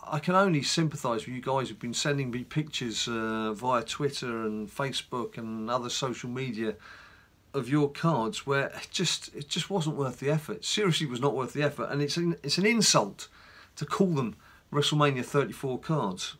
I can only sympathise with you guys who've been sending me pictures via Twitter and Facebook and other social media of your cards where it just wasn't worth the effort. Seriously, was not worth the effort, and it's an insult to call them WrestleMania 34 cards.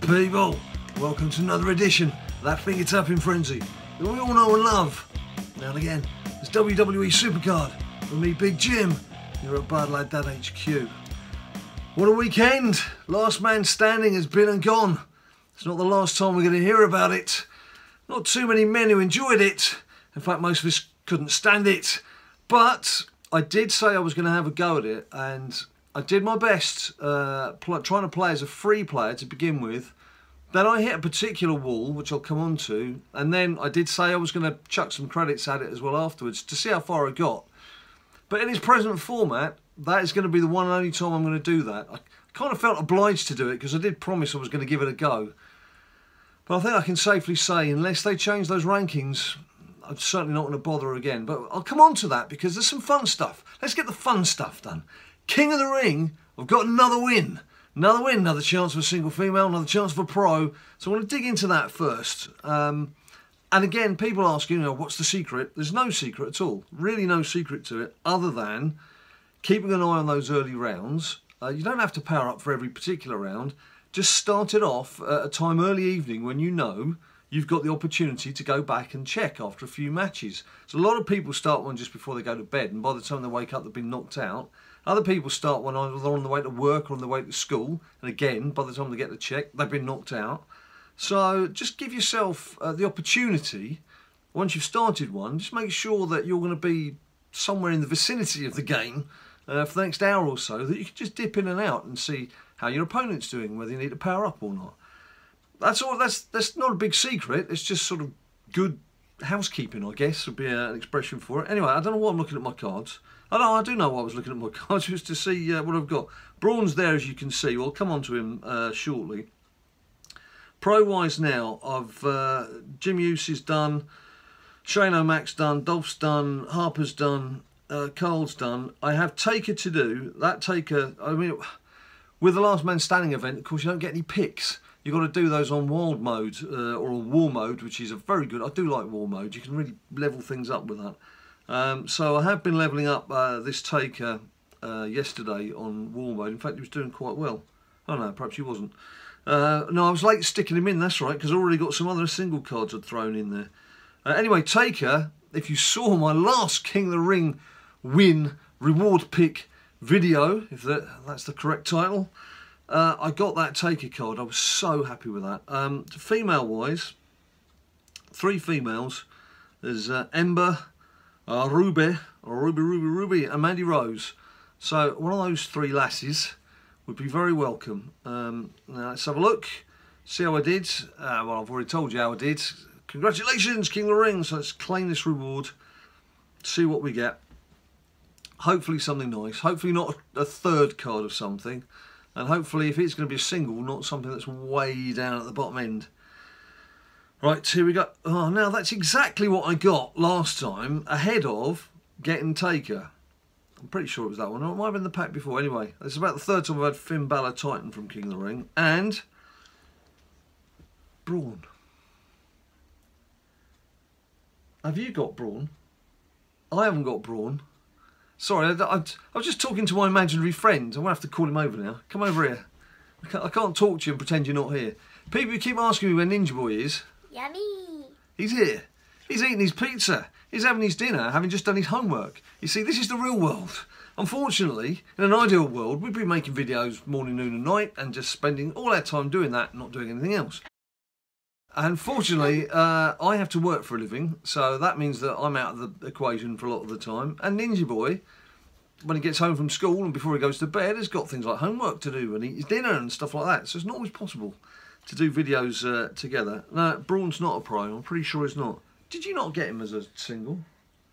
People, welcome to another edition of that finger tapping frenzy that we all know and love. Now and again, it's WWE SuperCard with me, Big Jim, here at BadLadDad HQ. What a weekend! Last man standing has been and gone. It's not the last time we're going to hear about it. Not too many men who enjoyed it. In fact, most of us couldn't stand it. But I did say I was going to have a go at it, and I did my best trying to play as a free player to begin with. Then I hit a particular wall, which I'll come on to, and then I did say I was going to chuck some credits at it as well afterwards to see how far I got. But in its present format, that is going to be the one and only time I'm going to do that. I kind of felt obliged to do it because I did promise I was going to give it a go. But I think I can safely say, unless they change those rankings, I'm certainly not going to bother again. But I'll come on to that because there's some fun stuff. Let's get the fun stuff done. King of the Ring, I've got another win. Another win, another chance for a single female, another chance for a pro. So I want to dig into that first. And again, people ask, you know, what's the secret? There's no secret at all. Really no secret to it, other than keeping an eye on those early rounds. You don't have to power up for every particular round. Just start it off at a time early evening when you know you've got the opportunity to go back and check after a few matches. So a lot of people start one just before they go to bed, and by the time they wake up, they've been knocked out. Other people start one either on the way to work or on the way to school, and again, by the time they get the check, they've been knocked out. So just give yourself the opportunity, once you've started one, just make sure that you're going to be somewhere in the vicinity of the game for the next hour or so, that you can just dip in and out and see how your opponent's doing, whether you need to power up or not. That's all. That's not a big secret. It's just sort of good housekeeping, I guess, would be an expression for it. Anyway, I don't know why I'm looking at my cards. I do know why I was looking at my cards, just to see what I've got. Braun's there, as you can see. We'll come on to him shortly. Pro-wise now, Jim Hughes is done, Shane O'Mac's done, Dolph's done, Harper's done, Carl's done. I have Taker to do. That Taker, I mean, with the Last Man Standing event, of course, you don't get any picks. You've got to do those on wild mode or on war mode, which is a very good. I do like war mode. You can really level things up with that. So I have been levelling up this Taker yesterday on war mode. In fact, he was doing quite well. Oh no, perhaps he wasn't. No, I was late sticking him in, that's right, because I already got some other single cards I'd thrown in there. Anyway, Taker, if you saw my last King of the Ring win reward pick video, if that's the correct title, I got that Taker card. I was so happy with that. Female-wise, 3 females. There's Ember, Ruby, and Mandy Rose. So one of those 3 lasses would be very welcome. Now let's have a look, see how I did. Well, I've already told you how I did. Congratulations, King of the Ring. So let's claim this reward, see what we get. Hopefully something nice. Hopefully not a 3rd card of something. And hopefully, if it's going to be a single, not something that's way down at the bottom end. Right, here we go. Oh, now that's exactly what I got last time, ahead of getting Taker. I'm pretty sure it was that one. It might have been the pack before. Anyway, it's about the 3rd time I've had Finn Balor Titan from King of the Ring. And Braun. Have you got Braun? I haven't got Braun. Sorry, I was just talking to my imaginary friend. I'm going to have to call him over now. Come over here. I can't talk to you and pretend you're not here. People keep asking me where Ninja Boy is. Yummy. He's here. He's eating his pizza. He's having his dinner, having just done his homework. You see, this is the real world. Unfortunately, in an ideal world, we'd be making videos morning, noon and night and just spending all our time doing that and not doing anything else. Unfortunately, I have to work for a living, so that means that I'm out of the equation for a lot of the time. And Ninja Boy, when he gets home from school and before he goes to bed, has got things like homework to do and eat his dinner and stuff like that. So it's not always possible to do videos together. No, Braun's not a pro. I'm pretty sure he's not. Did you not get him as a single?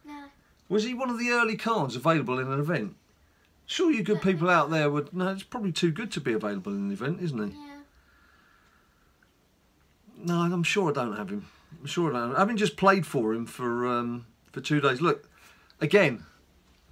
No. Was he one of the early cards available in an event? Sure, you good people out there would... No, it's probably too good to be available in an event, isn't he? Yeah. No, I'm sure I don't have him. I'm sure I don't. Having just played for him for for 2 days. Look, again,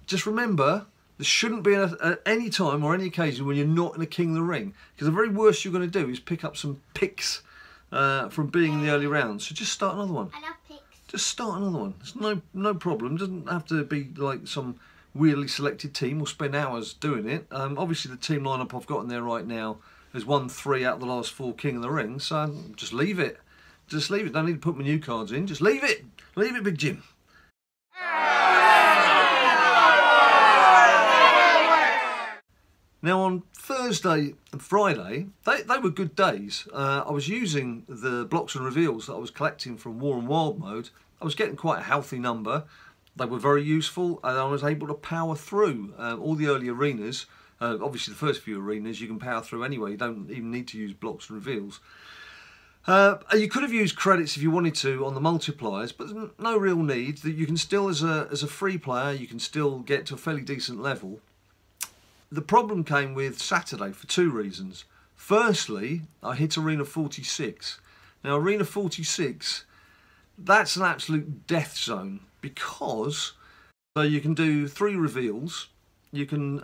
just remember, there shouldn't be at any time or any occasion when you're not in a King of the Ring, because the very worst you're going to do is pick up some picks from being in the early rounds. So just start another one. I love picks. Just start another one. It's no problem. It doesn't have to be like some weirdly selected team. We'll spend hours doing it. Obviously, the team lineup I've got in there right now has won 3 out of the last 4 King of the Ring. So just leave it. Just leave it. Don't need to put my new cards in. Just leave it. Leave it, Big Jim. Now on Thursday and Friday, they were good days. I was using the blocks and reveals that I was collecting from War and Wild mode. I was getting quite a healthy number. They were very useful, and I was able to power through all the early arenas. Obviously the first few arenas you can power through anyway. You don't even need to use blocks and reveals. You could have used credits if you wanted to on the multipliers, but there's no real need. That you can still, as a free player, you can still get to a fairly decent level. The problem came with Saturday for 2 reasons. Firstly, I hit Arena 46. Now, Arena 46, that's an absolute death zone, because so you can do 3 reveals, you can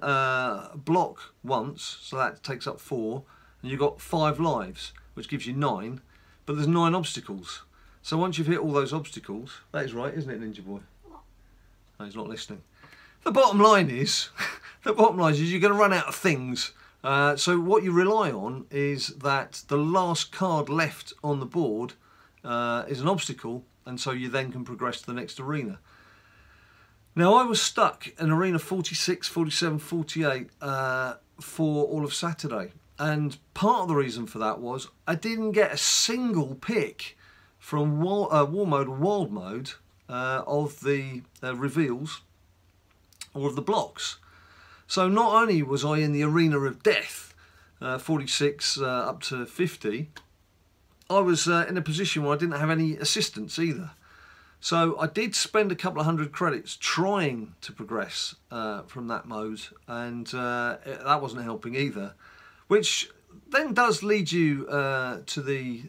block once, so that takes up 4, and you've got 5 lives, which gives you 9, but there's 9 obstacles. So once you've hit all those obstacles, that is right, isn't it, Ninja Boy? No, he's not listening. The bottom line is, you're going to run out of things. So what you rely on is that the last card left on the board is an obstacle, and so you then can progress to the next arena. Now, I was stuck in Arena 46, 47, 48 for all of Saturday. And part of the reason for that was I didn't get a single pick from War Mode or Wild Mode of the reveals or of the blocks. So not only was I in the arena of death, 46 up to 50, I was in a position where I didn't have any assistance either. So I did spend a couple of 100 credits trying to progress from that mode, and that wasn't helping either. Which then does lead you to the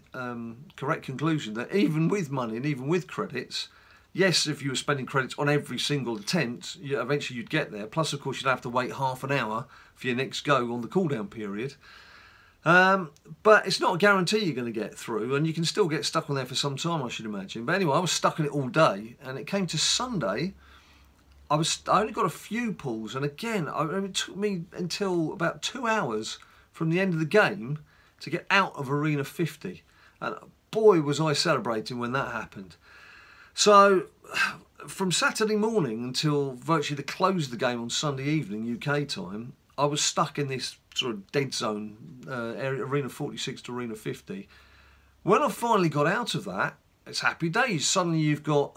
correct conclusion that even with money and even with credits, yes, if you were spending credits on every single attempt, eventually you'd get there. Plus, of course, you'd have to wait half an hour for your next go on the cooldown period. But it's not a guarantee you're going to get through, and you can still get stuck on there for some time, I should imagine. But anyway, I was stuck in it all day, and it came to Sunday. I only got a few pulls, and again, it took me until about 2 hours from the end of the game to get out of Arena 50. And boy, was I celebrating when that happened. So, from Saturday morning until virtually the close of the game on Sunday evening, UK time, I was stuck in this sort of dead zone area, Arena 46 to Arena 50. When I finally got out of that, it's happy days. Suddenly you've got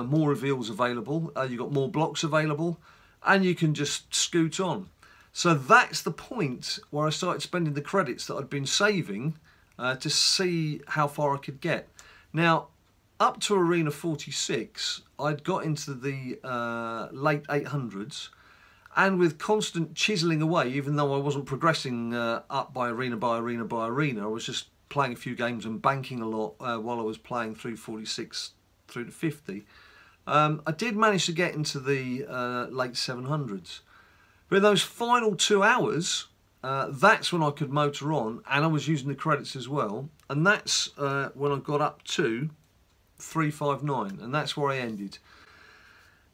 more reveals available, you've got more blocks available, and you can just scoot on. So that's the point where I started spending the credits that I'd been saving to see how far I could get. Now, up to Arena 46, I'd got into the late 800s, and with constant chiselling away, even though I wasn't progressing up by arena by arena by arena, I was just playing a few games and banking a lot while I was playing through 46 through to 50. I did manage to get into the late 700s. But in those final 2 hours, that's when I could motor on, and I was using the credits as well, and that's when I got up to 359, and that's where I ended.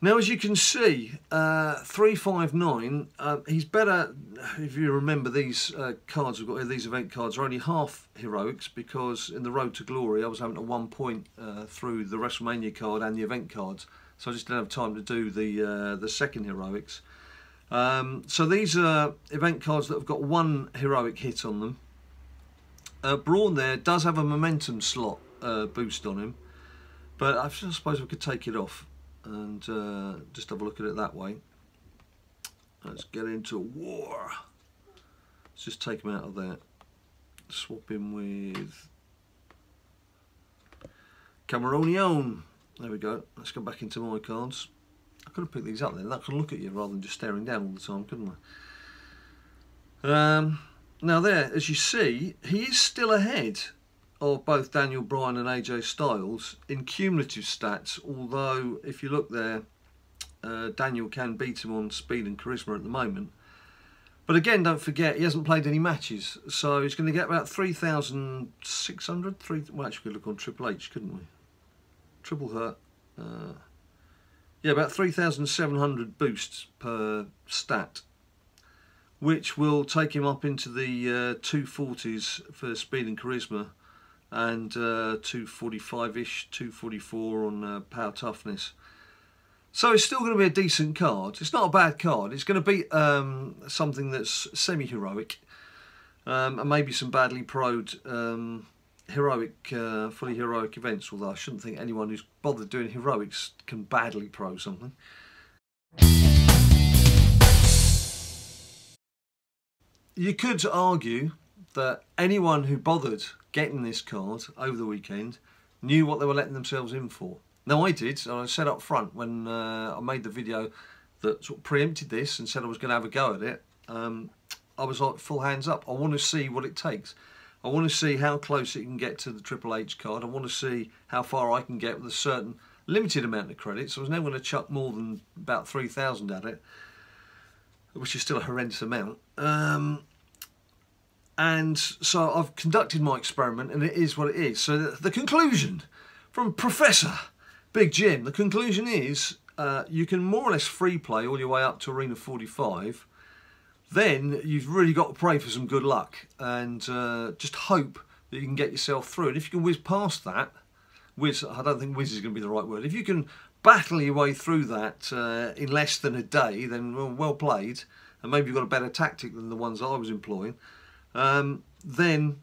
Now, as you can see, 359, he's better, if you remember these cards we've got here, these event cards are only half heroics, because in the Road to Glory I was having to 1 point through the WrestleMania card and the event cards, so I just didn't have time to do the second heroics. So these are event cards that have got 1 heroic hit on them. Braun there does have a momentum slot boost on him, but I suppose we could take it off and just have a look at it that way. Let's get into war. Let's just take him out of that. Swap him with Cameronion. There we go. Let's go back into my cards. I could have picked these up then. I could look at you rather than just staring down all the time, couldn't I? Now there, as you see, he is still ahead of both Daniel Bryan and AJ Styles in cumulative stats, although if you look there, Daniel can beat him on speed and charisma at the moment. But again, don't forget, he hasn't played any matches, so he's going to get about 3,600. Well, actually, we could look on Triple H, couldn't we? Triple Hurt. Yeah, about 3,700 boosts per stat, which will take him up into the 240s for speed and charisma, and 245-ish, 244 on power toughness. So it's still going to be a decent card. It's not a bad card. It's going to be something that's semi-heroic, and maybe some badly pro'd fully heroic events, although I shouldn't think anyone who's bothered doing heroics can badly pro something. You could argue that anyone who bothered getting this card over the weekend knew what they were letting themselves in for. Now I did, and I said up front when I made the video that sort of preempted this and said I was going to have a go at it, I was like full hands up. I want to see what it takes. I want to see how close it can get to the Triple H card. I want to see how far I can get with a certain limited amount of credits. I was never going to chuck more than about 3,000 at it, which is still a horrendous amount. And so I've conducted my experiment, and it is what it is. So the conclusion from Professor Big Jim, the conclusion is you can more or less free play all your way up to Arena 45. Then you've really got to pray for some good luck and just hope that you can get yourself through. And if you can whiz past that, I don't think whiz is going to be the right word. If you can battle your way through that in less than a day, then well played, and maybe you've got a better tactic than the ones I was employing, then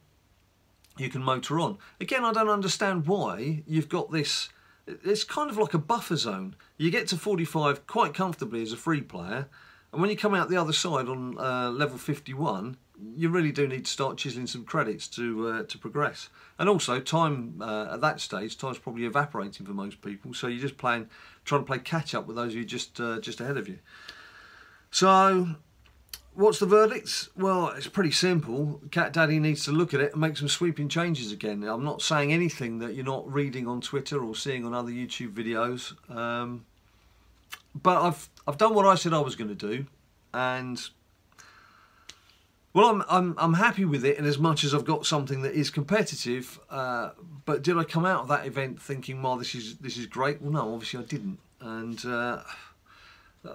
you can motor on. Again, I don't understand why you've got this. It's kind of like a buffer zone. You get to 45 quite comfortably as a free player, and when you come out the other side on level 51, you really do need to start chiseling some credits to progress. And also, time at that stage, time's probably evaporating for most people, so you're just trying to play catch up with those who are just ahead of you. So, what's the verdict? Well, it's pretty simple. Cat Daddy needs to look at it and make some sweeping changes again. I'm not saying anything that you're not reading on Twitter or seeing on other YouTube videos. But I've done what I said I was going to do, and well, I'm happy with it in as much as I've got something that is competitive. But did I come out of that event thinking, "Well, this is great"? Well, no, obviously I didn't, and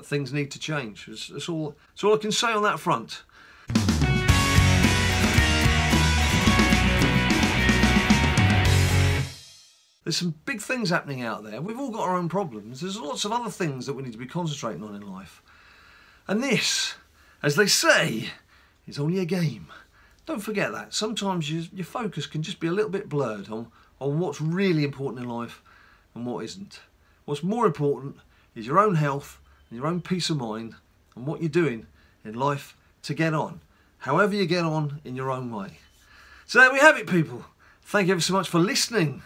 things need to change. That's all I can say on that front. There's some big things happening out there. We've all got our own problems. There's lots of other things that we need to be concentrating on in life. And this, as they say, is only a game. Don't forget that. Sometimes your focus can just be a little bit blurred on what's really important in life and what isn't. What's more important is your own health and your own peace of mind and what you're doing in life to get on. However you get on in your own way. So there we have it, people. Thank you ever so much for listening.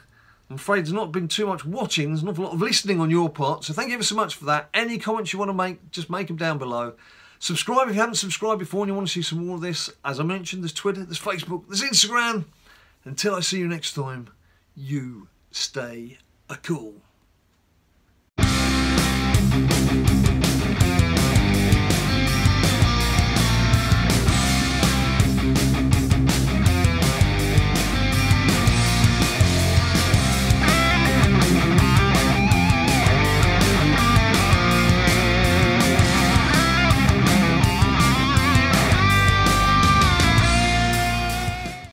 I'm afraid there's not been too much watching, there's an awful lot of listening on your part, so thank you ever so much for that. Any comments you want to make, just make them down below. Subscribe if you haven't subscribed before and you want to see some more of this. As I mentioned, there's Twitter, there's Facebook, there's Instagram. Until I see you next time, you stay cool.